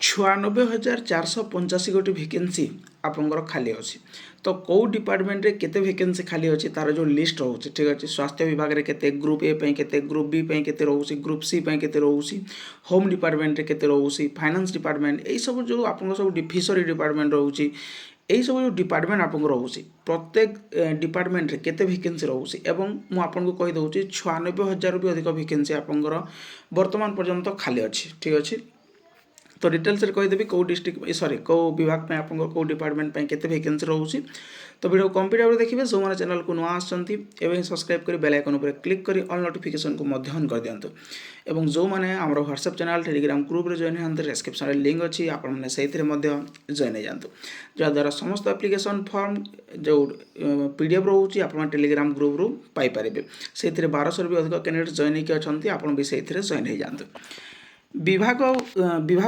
96,485 गोटे भैकेंसी आपंकर खाली अच्छी तो कौ डिपार्टमेंट रे केते भैकेंसी खाली अच्छी तार जो लिस्ट रोचे ठीक अच्छे स्वास्थ्य विभाग रे केते ग्रुप ए केते ग्रुप बी केते रोचे ग्रुप सी केते रोचे होम डिपार्टमेंट रे केते रोचे फाइनेंस डिपार्टमेंट यही सब जो आप सब फिशरी डिपार्टमेंट रोचे यही सब जो डिपार्टमेंट आपको रोचे प्रत्येक डिपार्टमेंट रे केते भैकेंसी रोचे एवं मु आपको कही दउची 96,000 भी अधिक भैकेंसी आपंकर वर्तमान पर्यंत खाली अच्छी ठीक अच्छे तो डिटेल्स कहीदेवी कौ डिस्ट्रिक्ट सॉरी कौ विभाग में आपको कौ डिपार्टमेंट केते वैकेंसी रोचे तो वीडियो कंप्लीट भाव देखिए जो मैंने चैनल को नुआ आसछंती एवं सब्सक्राइब कर बेल आइकन पर क्लिक कर ऑल नोटिफिकेशन को ऑन कर दियंतु एवं जो मैंने आम व्हाट्सएप चैनल टेलीग्राम ग्रुप रे जॉइन होते डिस्क्रिप्शन में लिंक अच्छी आपने से जॉइन हो जातु जहाँद्वारा समस्त एप्लिकेशन फॉर्म जो पीडीएफ रोचे आप टेलीग्राम ग्रुप रू पाइपर से 1200 भी अधिक कैंडिडेट जॉइन होकर अच्छा आप भी से जॉइन हो जातु विभाग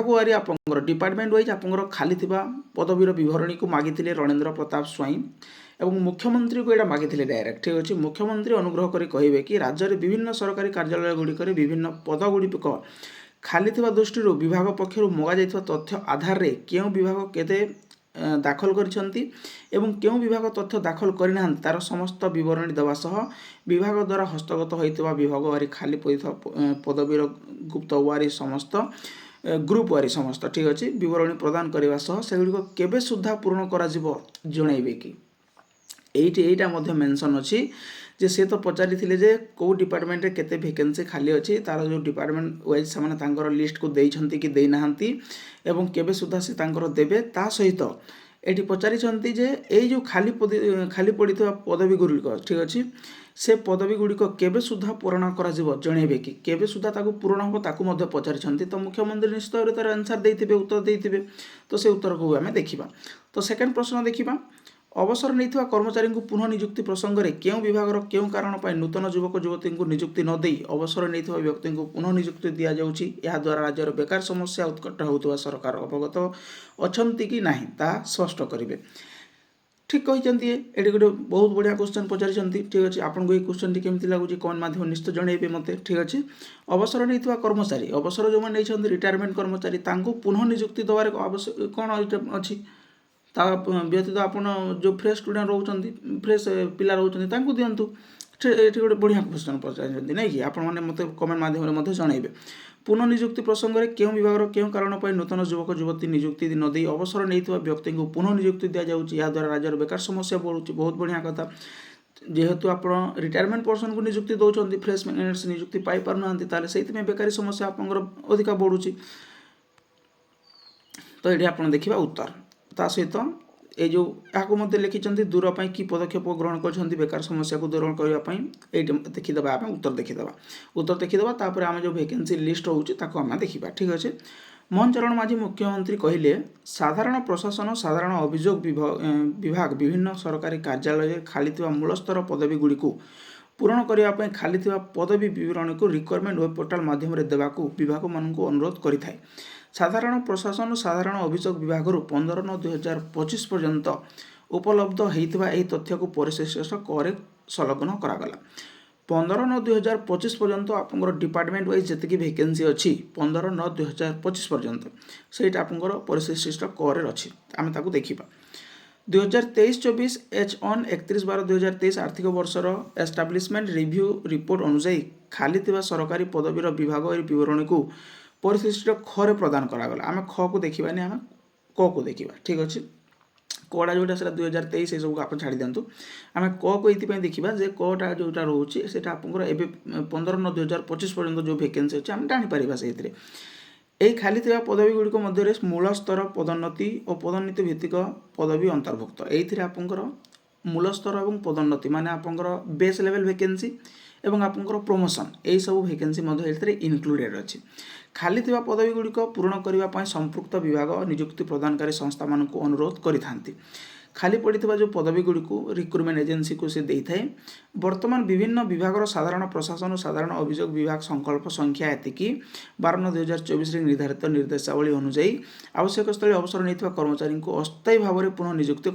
वारी आपंकर डिपार्टमेंट वाइज आपंकर खाली थिबा पदवीर विवरणी को मागिथिले रणेंद्र प्रताप स्वाई एवं मुख्यमंत्री को यहाँ मागिथिले डायरेक्ट ठीक अच्छे मुख्यमंत्री अनुग्रह करी कहिबे कि राज्य में विभिन्न सरकारी कार्यालय गुड़िक विभिन्न पद गुड़िक खाली थिबा दृष्टि विभाग पक्षर मगा जाइथिबा तथ्य आधार रे केउ विभाग केते दाखल करिसंती एवं केउ विभाग तथ्य दाखल करिना तार समस्त विवरणी देवा सह विभाग द्वारा हस्तगत होइतिबा विभाग वारी खाली पदवीर गुप्त वारी समस्त ग्रुप वारी समस्त ठीक अच्छे विवरणी प्रदान करने सह सेगुड़िक केबे सुद्धा पूर्ण करा जिवो जणैबे कि एइटा मध्य मेंशन अछि जे से तो पचारि थिले जे को डिपार्टमेंट रे केते वैकेंसी खाली अछि तार जो डिपार्टमेंट वाइज से माने तांकर लिस्ट को देइछंती कि देइ नाहंती एवं केबे सुद्धा से तांकर देबे ता सहित एठी पचारि छंती जे एई जो खाली पड़िथबा पदवी गुड़िक ठीक अछि से पदवी गुड़िक केबे सुद्धा पूर्ण करा जिवो जणैबे कि केबे सुद्धा ताकू पूर्ण हो ताकू मध्य पचारि छंती तो मुख्यमंत्री निश्चित भाव तार आंसर देइथिबे उत्तर देइथिबे तो से उत्तर को आमे देखिबा तो सेकंड प्रश्न देखिबा अवसर नहीं कर्मचारी को पुनः नियुक्ति प्रसंग में क्यों विभाग क्यों कारण पर नूतन युवक युवती को नियुक्ति न दे अवसर नहीं व्यक्ति को पुनः नियुक्ति दि जाऊँगी याद्वारा राज्यर बेकार समस्या उत्कट होता सरकार अवगत अच्छा कि ना ता स्पष्ट करेंगे ठीक कहते ये गोटे बहुत बढ़िया क्वेश्चन पचारि ठीक अच्छे आपको ये क्वेश्चन टी केमती लगुच कौन माध्यम निश्चित जनइबे मत ठीक अच्छे अवसर नहीं कर्मचारी अवसर जो मैंने रिटायरमेंट कर्मचारी पुनः नियुक्ति देवार आवश्यक कौन अच्छी ता व्यतीत आप जो फ्रेश स्टूडेंट रोचंती फ्रेश पिला रोचंती दिंतु ये गोटे बढ़िया क्वेश्चन पचार नहीं कि आप मत कमेंट माध्यम जनइबे पुनः नियुक्ति प्रसंग में क्यों विभाग क्यों कारण पर नूतन युवक युवती नियुक्ति न दे अवसर नहीं व्यक्ति को पुनः नियुक्ति दि जाऊँगी याद्वारा राज्यर बेकार समस्या बढ़ुची बहुत बढ़िया कथा जेहेतु आप रिटायरमेंट पर्सन को नियुक्ति दौरान फ्रेश मैनेट्स नियुक्ति पाई पार से बेकारी समस्या आप अधिका बढ़ुची तो ये आप देखा उत्तर ता सहित ये जो यहाँ लिखिं दूर पर कि पदक्षेप ग्रहण कर बेकार समस्या को दूर करने ये देखीदे आम उत्तर देखीदे तापर आम जो वैकेंसी लिस्ट रोचे आम देखा ठीक अच्छे मोहन चरण माझी मुख्यमंत्री कहले साधारण प्रशासन साधारण अभियोग विभाग विभिन्न सरकारी कार्यालय खाली मूलस्तर पदवी गुड़ी पूरण करने खाली पदवी विवरणी को रिक्वायरमेंट वेब पोर्टाल माध्यम देवाक विभाग मान अनुरोध करें साधारण प्रशासन साधारण अभियोग विभाग 15/9/2025 पर्यंत उपलब्ध होता यह तथ्य को परिशेष करे संलग्न करागला 15/9/2025 पर्यंत आप डिपार्टमेंट वाइज जी वैकेंसी अच्छी 15/9/2025 पर्यंत से आप परिशिष्ट करे अच्छी आम देखा 2023-24 H1 31/12/2023 आर्थिक वर्षर एस्टाब्लिशमेंट रिव्यू रिपोर्ट अनुसार खाली सरकारी पदवीर विभाग विवरणी को परिशिष्ट खरे प्रदान करागला आम ख को देखा आम क को देखा ठीक अच्छे कड़ा जोटा से 2023 ये सब आप छाड़ी दिंतु आम क को ये देखा जे कटा जोटा रोचे से आप 15/9/2025 पर्यंत जो वैकेंसी अच्छे आम जापर से यही खाली पदवी गुड़िक मध्य मूल स्तर पदोन्नति और पदोन्नति भित्तिक पदवी अंतर्भुक्त ये आपंकर मूल स्तर और पदोन्नति माने आपंकर बेस लेवल वैकेंसी एवं आपंकर प्रमोशन यही सब वैकेंसी इनक्लूडेड अच्छी खाली पदवी गुड़िक पूरण करने संपृक्त विभाग नियुक्ति प्रदानकारी संस्था मान अनुरोध करिथांती खाली पड़ता जो पदवी गुड़िक रिक्रुटमेंट एजेंसी को से देता है वर्तमान विभिन्न विभाग साधारण प्रशासन साधारण अभियोग विभाग संकल्प संख्या एतिकी 12/9/2024 निर्धारित निर्देशावली अनुଯାयी आवश्यक स्थल अवसर नहीं कर्मचारी को अस्थायी भाव में पुनः नियुक्ति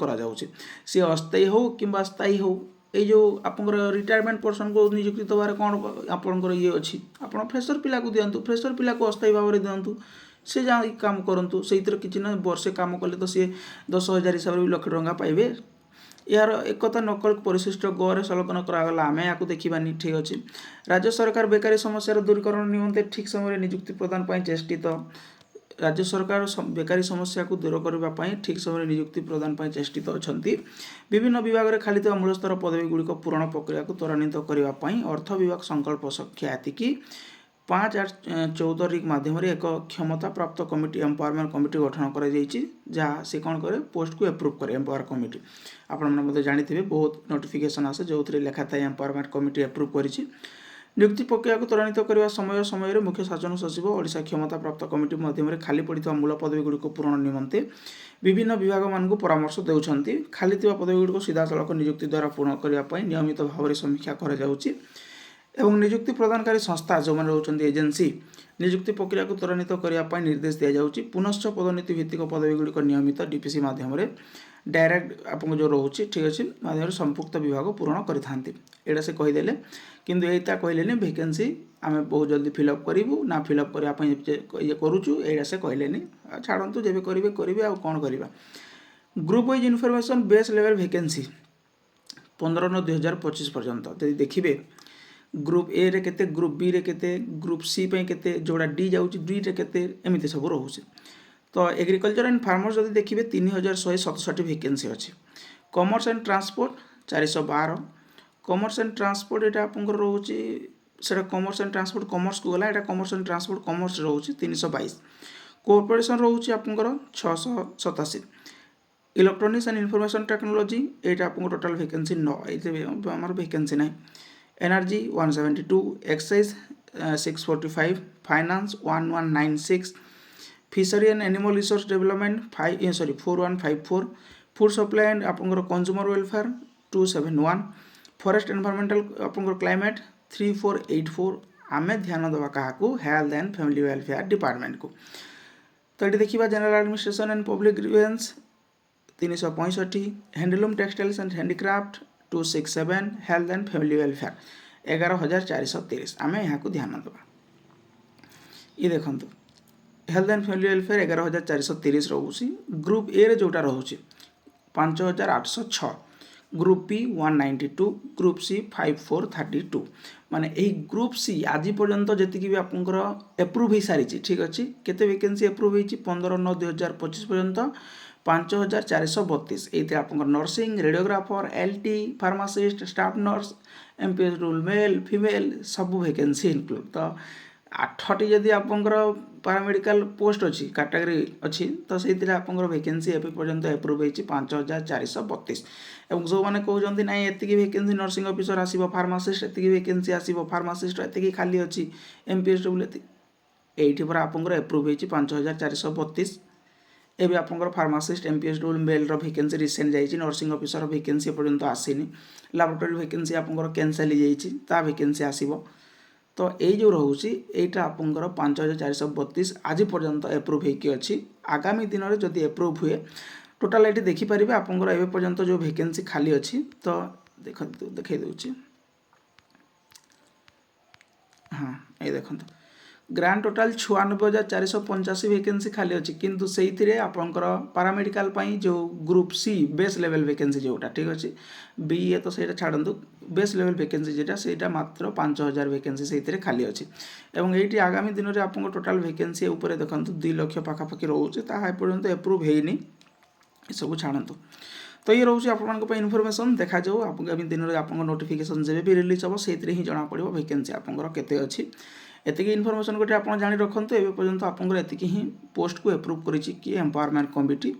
सी अस्थायी हो कि स्थायी हो ये जो आप रिटायरमेंट पर्सन को नियुक्ति देवार कौन आपंकर ये अच्छी आप फ्रेशर पिला को दिंतु फ्रेशर पिला को अस्थायी भाव में दिंतु से जा काम करूँ से किसी ना वर्षे काम कले तो सी 10,000 हिसाब से भी लक्ष टंका पाइबे। यार एक कथा नकल परिशिष्ट गरे सलग्न करागला आम या देखानी ठीक अच्छे। राज्य सरकार बेकारी समस्या दूरीकरण निमंते ठीक समय नियुक्ति प्रदान पर चेष्टित। राज्य सरकार बेकारी समस्या को दूर करने ठीक समय नियुक्ति प्रदान पर चेष्टित अच्छा। विभिन्न विभाग में खाली मूलस्तर पदवी गुड़िक पूरण प्रक्रिया को त्वरान्वित करने अर्थ विभाग संकल्प सख्या एतिकी 5/14 माध्यम एक क्षमता प्राप्त कमिटी एम्पावरमेंट कमिटी गठन करा सी कौन करे पोस्ट को एप्रूव करे एम्पावर कमिटी। आपने जानते बहुत नोटिफिकेशन आसे जो लिखा था एम्पावरमेंट कमिटी एप्रूव करी। नियुक्ति प्रक्रिया को त्वरान्वित करने समय समय मुख्य शासन सचिव ओडिशा क्षमता प्राप्त कमिटी मध्यम खाली पड़ा मूल पदवी गुड़िक पूरण निमंते विभिन्न विभाग मान परामर्श देउछंती। खाली पदवी गुड़िक सीधा सड़क नियुक्ति द्वारा पूर्ण करने नियमित भाव में समीक्षा कराଯାଉଛି एवं नियुक्ति प्रदानकारी संस्था जो मैंने रोचंती एजेंसी नियुक्ति प्रक्रिया को त्वरान्वित करने निर्देश दि जाऊँगी। पुनश्च पदोन्नति भित्तिक पदवी गुड़िक नियमित डीपीसी माध्यम डायरेक्ट आप जो रोचे ठीक अच्छे माध्यम संपुक्त विभाग पूरण करा से कहीदेले किंतु यहीटा कहले वैकेंसी आम बहुत जल्दी फिलअप करूँ ना फिलअप करने ये करुचु यहाँ से कहले छाड़ू जब करेंगे आ कौन करवा। Group wise information base level vacancy 15/9/2025 पर्यंत यदि देखिए ग्रुप ए रे केते ग्रुप बी रे केते ग्रुप सी पे केते जोड़ा डी जाउची डी रे केते एमिति सब रहउची। तो एग्रीकल्चर एंड फार्मर्स जदि देखिए 3,167 वैकेंसी अच्छी। Commerce and transport 412। Commerce and transport यहाँ आप रोचे से कॉमर्स एंड ट्रांसपोर्ट कॉमर्स को गला यहाँ कॉमर्स एंड ट्रांसपोर्ट कॉमर्स रोचे 322। कोऑपरेशन रोचे आप 687। इलेक्ट्रॉनिक्स एंड इनफॉरमेशन टेक्नोलॉजी यहाँ आप टोटाल वैकेंसी 9 ये आम वैकेंसी ना। Energy 172। Excise 645। Finance 1196। Fishery and animal resource development 4154। Food supply and आप कंज्यूमर वेलफेयर 271। फॉरेस्ट एनवायरमेंटल आप क्लाइमेट 3484। आमे ध्यान देवा क्या health and family welfare department को। तो ये देखा general administration and public grievance 365। Handloom textiles and handicraft 267। Health and family welfare 11,430। आम यहाँ ध्यान देवा। ये देखो हेल्थ एंड फैमिली वेलफेयर 11,430 रोचे। ग्रुप ए रे जोटा रोचे 5,806। Group B 192। Group C 5,432। माने यही ग्रुप सी आज पर्यंत जी भी आपंकर एप्रूव हो सारी ठीक अच्छे। केते वैकेंसी एप्रूव हो 15/9/2025 पर्यंत 5,432। ये आप nursing radiographer LT pharmacist staff nurse MPS rule male female सब वैकेंसी इनक्लूड। तो 8टी जदि आपंकर पारामेडिकल पोस्ट अच्छी कैटेगरी अच्छी तो से आप वैकेंसी एवं पर्यंत एप्रूव हो 5,432। और जो मैंने कहते ना ये वैकेंसी नर्सिंग ऑफिसर आसो फार्मासिस्ट एति वैकेंसी आसो फार्मासिस्ट एति खाली अच्छी एमपीएस डब्ल्यू ये पूरा आपंकर एप्रूव हो 5,432। एवं आप pharmacist MPS W male vacancy recent जाइए। नर्सिंग ऑफिसर वैकेंसी पर्यंत आसीनी। लैबोरेटरी वैकेंसी आपंकर कैंसल हो वैकेंसी आसो। तो ये जो रोचे यहाँ आपंकर 5,432 आज पर्यंत एप्रूव होगी। आगामी दिन में जदि एप्रूव हुए टोटाल ये देखिपारे आपंकर एवं पर्यंत जो वैकेंसी खाली अच्छी तो देखे दूसरी। हाँ ये देखो ग्रांड टोटाल 96,485 वैकेंसी खाली अच्छी किंतु से आपंकर पारामेडिकल जो group C base level vacancy जोटा ठीक अच्छे बी ए तो सहीटा छाड़ू बेस लेवल वैकेंसी जोटा से मात्र 5,000 वैकेंसी से खाली अच्छी। और ये आगामी दिन में आप टोटाल वैकेंसी उपर देखो 2 लाख पाखापाखि रोचे पर्यंत एप्रूव होनी सब छाड़ू। तो ये रोचे आप इनफॉरमेशन देखा जाऊ आगामी दिन में आप नोटिफिकेशन जब भी रिलीज हम से ही जना पड़ वैकेंसी आपंकर केते अच्छी। एतिकी इनफॉरमेशन गोटे आप जानी रखते एवं पर्यंत आपंकर एतिकी ही पोस्ट को एप्रूव करिछि कि एम्पावरमेंट कमिटी।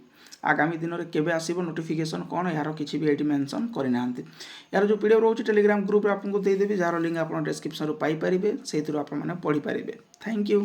आगामी दिन में केबे आसीबो नोटिफिकेशन कौन यार किसी भी ये मेंशन करना। यार जो पीडीएफ रोचे टेलीग्राम ग्रुप आपको देदेवि जार लिंक आप डिस्क्रिप्शन पाइपर से आप पढ़ी पारे। Thank you.